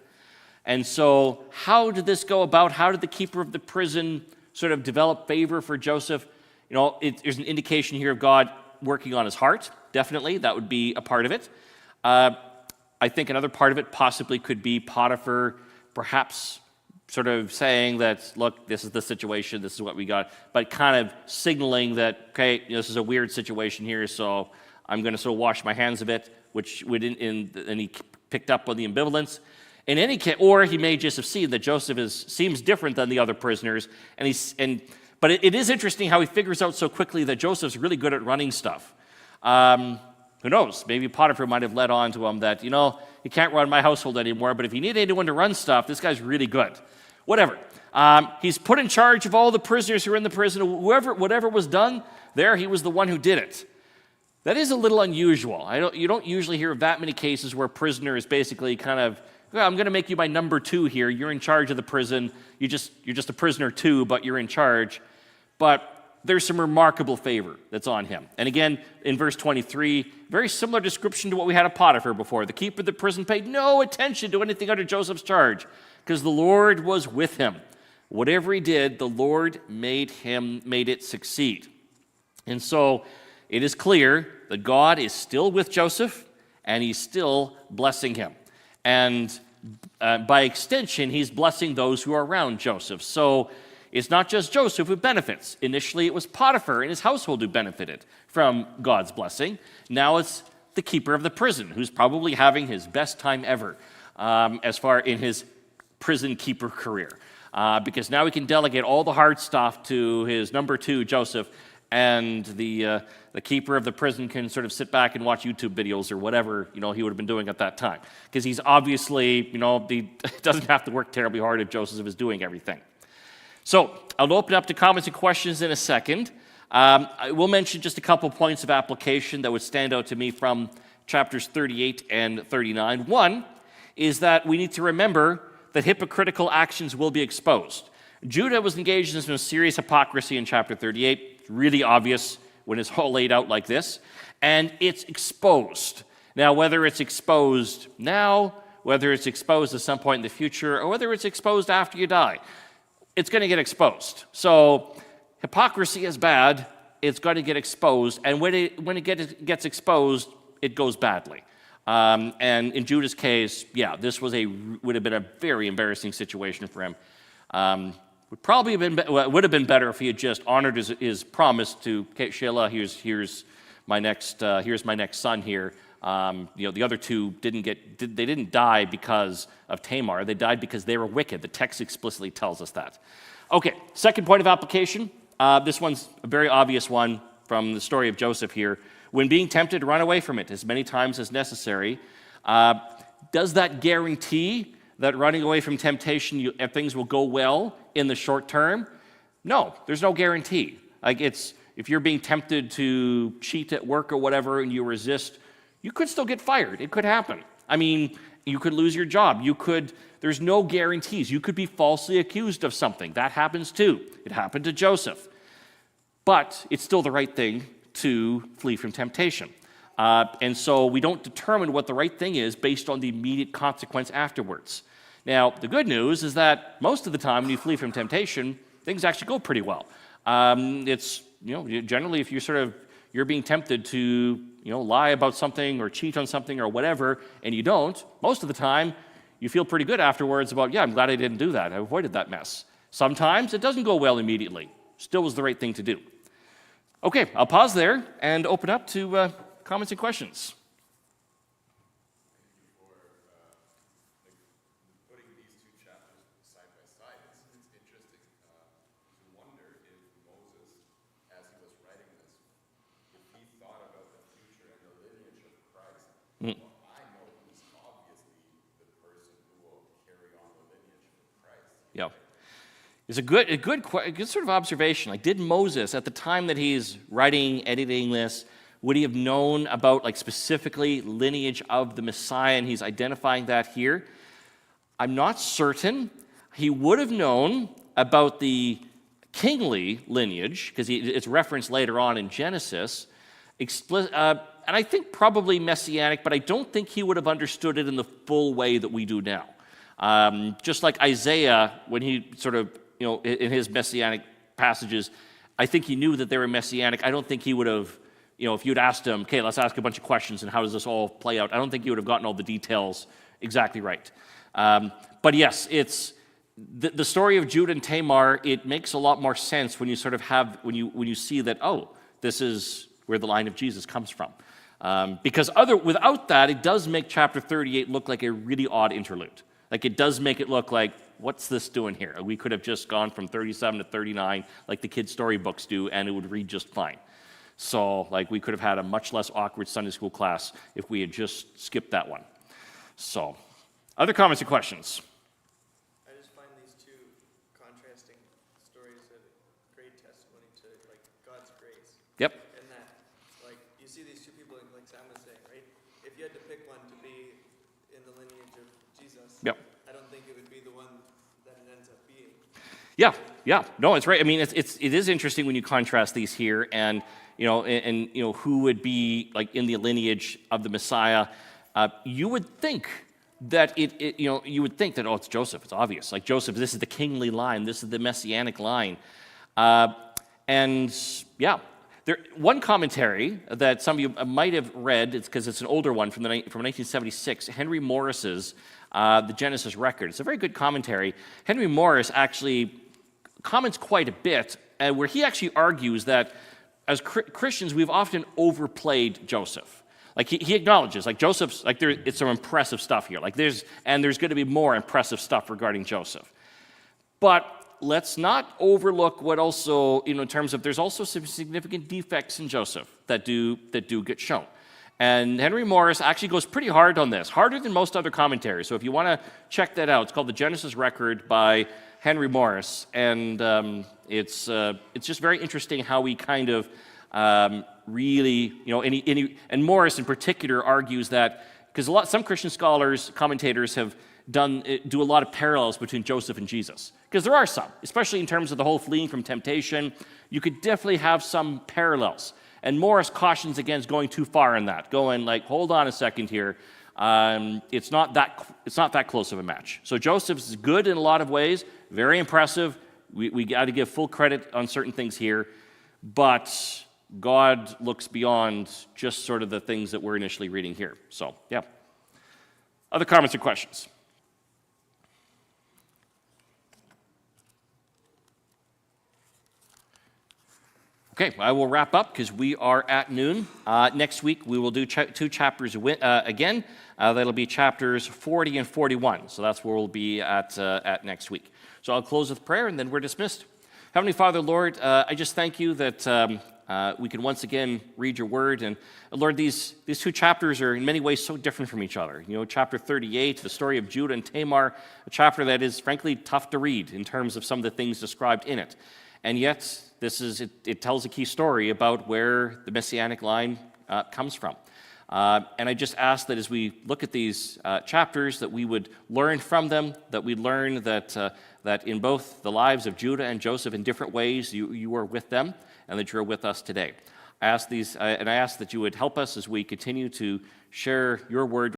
And so how did this go about? How did the keeper of the prison sort of develop favor for Joseph? There's an indication here of God working on his heart, definitely. That would be a part of it. I think another part of it possibly could be Potiphar perhaps sort of saying that, look, this is the situation, this is what we got, but kind of signaling that, okay, this is a weird situation here, so I'm going to sort of wash my hands of it, which would, and he picked up on the ambivalence. In any case, or he may just have seen that Joseph seems different than the other prisoners, but it is interesting how he figures out so quickly that Joseph's really good at running stuff. Who knows? Maybe Potiphar might have led on to him that, you can't run my household anymore, but if you need anyone to run stuff, this guy's really good. Whatever. He's put in charge of all the prisoners who are in the prison. Whatever was done there, he was the one who did it. That is a little unusual. You don't usually hear of that many cases where a prisoner is basically kind of, well, I'm going to make you my number 2 here. You're in charge of the prison. You're just a prisoner too, but you're in charge. But there's some remarkable favor that's on him. And again, in verse 23, very similar description to what we had of Potiphar before. The keeper of the prison paid no attention to anything under Joseph's charge, because the Lord was with him. Whatever he did, the Lord made it succeed. And so it is clear that God is still with Joseph, and he's still blessing him. And by extension, he's blessing those who are around Joseph. So it's not just Joseph who benefits. Initially, it was Potiphar and his household who benefited from God's blessing. Now it's the keeper of the prison, who's probably having his best time ever as far in his prison keeper career. Because now he can delegate all the hard stuff to his number 2, Joseph, and the keeper of the prison can sort of sit back and watch YouTube videos or whatever he would have been doing at that time. Because he's obviously, he doesn't have to work terribly hard if Joseph is doing everything. So I'll open up to comments and questions in a second. I will mention just a couple points of application that would stand out to me from chapters 38 and 39. One is that we need to remember that hypocritical actions will be exposed. Judah was engaged in some serious hypocrisy in chapter 38. It's really obvious when it's all laid out like this. And it's exposed. Now, whether it's exposed now, whether it's exposed at some point in the future, or whether it's exposed after you die, it's going to get exposed. So hypocrisy is bad. It's going to get exposed. And when it gets exposed, it goes badly. And in Judah's case, this would have been a very embarrassing situation for him. Would have been better if he had just honored his promise to, okay, Sheila, here's my next son here. The other 2 didn't die because of Tamar. They died because they were wicked. The text explicitly tells us that. Okay, second point of application. This one's a very obvious one from the story of Joseph here. When being tempted, run away from it as many times as necessary. Does that guarantee that running away from temptation, things will go well in the short term? No, there's no guarantee. If you're being tempted to cheat at work or whatever and you resist, you could still get fired. It could happen. You could lose your job. There's no guarantees. You could be falsely accused of something. That happens too. It happened to Joseph. But it's still the right thing to flee from temptation. And so we don't determine what the right thing is based on the immediate consequence afterwards. Now, the good news is that most of the time when you flee from temptation, things actually go pretty well. It's, generally if you're being tempted to, lie about something or cheat on something or whatever, and you don't, most of the time you feel pretty good afterwards about, I'm glad I didn't do that. I avoided that mess. Sometimes it doesn't go well immediately. Still was the right thing to do. Okay, I'll pause there and open up to comments and questions. Putting these 2 chapters side by side, it's interesting to wonder if Moses, as he was writing this, if he thought about the future and the lineage of Christ. Well, I know he's obviously the person who will carry on the lineage of Christ. Yeah. It's a good sort of observation. Did Moses, at the time that he's writing, editing this, Would he have known about, like, specifically lineage of the Messiah, and he's identifying that here? I'm not certain. He would have known about the kingly lineage, because it's referenced later on in Genesis, and I think probably messianic, but I don't think he would have understood it in the full way that we do now. Just like Isaiah, when he sort of, in his messianic passages, I think he knew that they were messianic. I don't think he would have, if you'd asked him, okay, let's ask a bunch of questions and how does this all play out, I don't think he would have gotten all the details exactly right. But yes, it's the story of Judah and Tamar. It makes a lot more sense when you sort of when you see that, oh, this is where the line of Jesus comes from. Because without that, it does make chapter 38 look like a really odd interlude. Like, it does make it look like, what's this doing here? We could have just gone from 37 to 39 like the kids' storybooks do, and it would read just fine. So, like, we could have had a much less awkward Sunday school class if we had just skipped that one. So, other comments or questions? I just find these two contrasting stories a great testimony to, like, God's grace. Yep. And that, like, you see these two people, like Sam was saying, right? If you had to pick one to be in the lineage of Jesus, Yep. I don't think it would be the one that it ends up being. Yeah. No, it's right. I mean, it is interesting when you contrast these here, and who would be, like, in the lineage of the Messiah. You would think that you would think that, oh, it's Joseph. It's obvious. Like, Joseph, this is the kingly line. This is the messianic line. One commentary that some of you might have read, it's because it's an older one from 1976, Henry Morris's The Genesis Record. It's a very good commentary. Henry Morris actually comments quite a bit, where he actually argues that as Christians, we've often overplayed Joseph. Like, he acknowledges, like, Joseph's, like, it's some impressive stuff here. Like, there's going to be more impressive stuff regarding Joseph. But let's not overlook what also, in terms of, there's also some significant defects in Joseph that do get shown. And Henry Morris actually goes pretty hard on this, harder than most other commentaries. So if you want to check that out, it's called The Genesis Record by Henry Morris. And it's just very interesting how he kind of really, and Morris in particular argues that, because some Christian scholars, commentators have do a lot of parallels between Joseph and Jesus. Because there are some, especially in terms of the whole fleeing from temptation, you could definitely have some parallels. And Morris cautions against going too far in that, going like, hold on a second here, it's not that close of a match. So Joseph's good in a lot of ways, very impressive. We got to give full credit on certain things here, but God looks beyond just sort of the things that we're initially reading here. So, yeah. Other comments or questions? Okay, I will wrap up because we are at noon. Next week, we will do two chapters again. That'll be chapters 40 and 41. So that's where we'll be at next week. So I'll close with prayer, and then we're dismissed. Heavenly Father, Lord, I just thank you that we can once again read your word. And Lord, these two chapters are in many ways so different from each other. Chapter 38, the story of Judah and Tamar, a chapter that is frankly tough to read in terms of some of the things described in it. And yet, it tells a key story about where the Messianic line comes from. And I just ask that as we look at these chapters, that we would learn from them, that we learn that in both the lives of Judah and Joseph in different ways, you are with them, and that you're with us today. I ask that you would help us as we continue to share your word